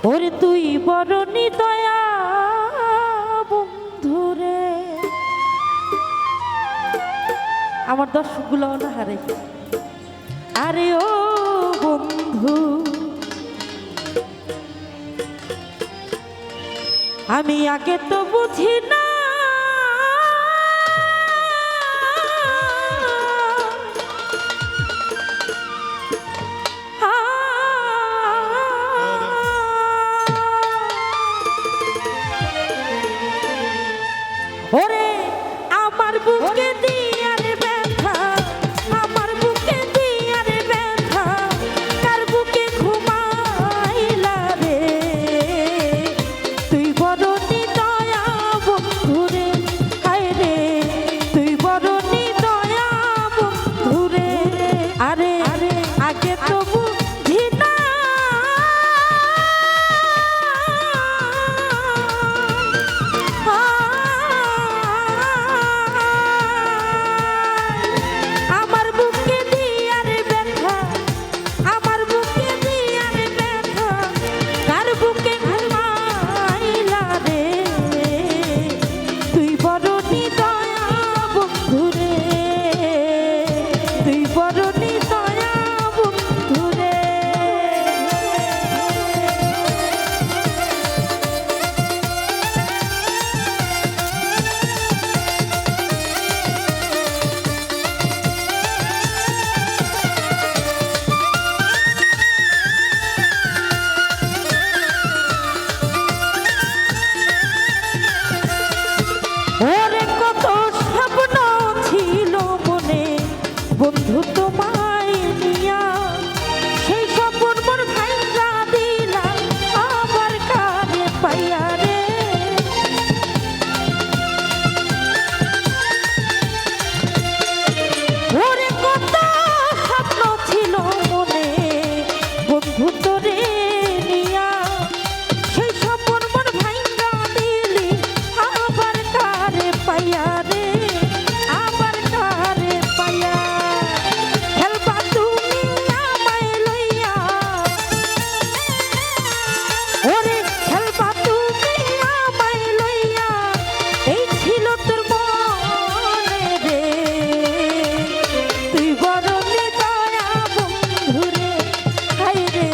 ওরে তুই বড় নিদয়া বন্ধুরে। আমার দর্শকগুলো না হারে। আরে ও বন্ধু, আমি আগে তো বুঝি না ওরে আমার বুকে দিয়ার ব্যথা, আমার বুকে দিয়ার ব্যথা, কার বুকে ঘুমাইলা রে। তুই বড় নিদয়া বন্ধুরে, হায় রে তুই বড় নিদয়া বন্ধুরে। আরে আগে তো বুঝি না আমার বুকে দিয়ার ব্যথা, আমার বুকে দিয়ার ব্যথা, কার বুকে ঘুমাইলা রে। তুই বড় নিদয়া বন্ধুরে, তুই বড় নিদয়া বন্ধুরে। ওরে কত স্বপ্ন ছিল মনে বন্ধু তোমায় নিয়া, সেই স্বপ্ন মোর ভাঙা দিলা আবার কারে পাইয়া রে। ওরে কত স্বপ্ন ছিল মনে বন্ধু তোরে নিয়া, সেই স্বপ্ন মোর ভাঙা দিলি আবার কারে পাইয়া রে, আবার কারে পাইয়া। খেলবা তুমি আমায় লইয়া, ওরে খেলবা তুমি আমায় লইয়া, এই ছিল তোর মনে রে। তুই বড় নিদয়া বন্ধুরে, হায় রে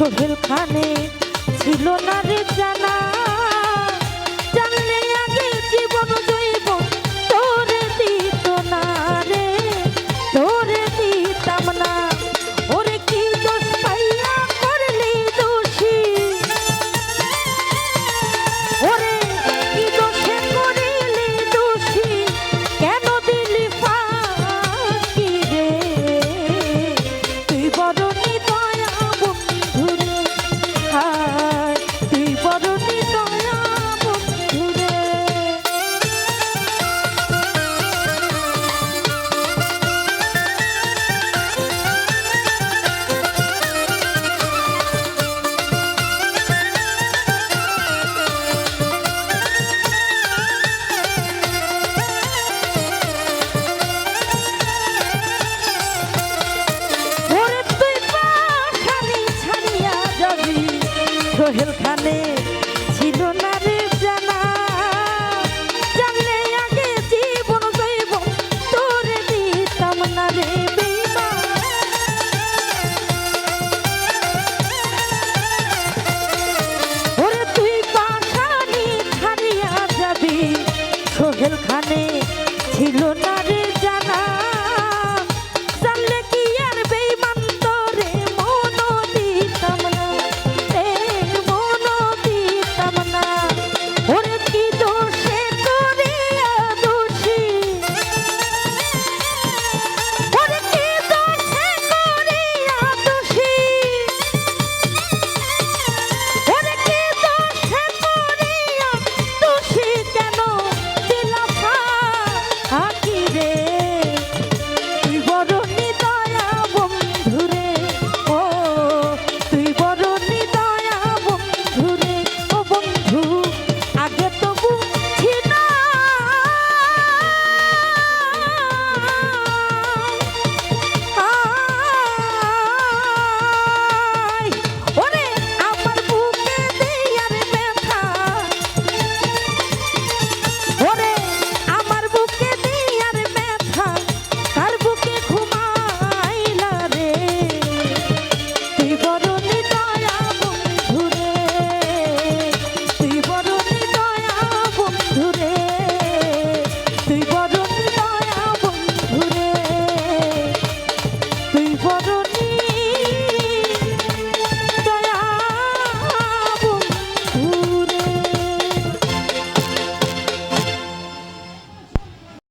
সোহেল খানে ছিল না রে জানা, জানলে আগে জীবন জৈব তোরে দিত না রে, তোরে দিতাম না। ওরে কি দোষ পাইয়া করলি দোষী, ওরে কি দোষে করিলি দোষী, কেন দিলি ফাঁকি রে, তুই বড় নিদয়া বন্ধুরে, হায় তুই বড় নিদয়া বন্ধুরে। ওরে তুই পাখানি ছাড়িয়া যাবি, সোহেল খানে ছিল না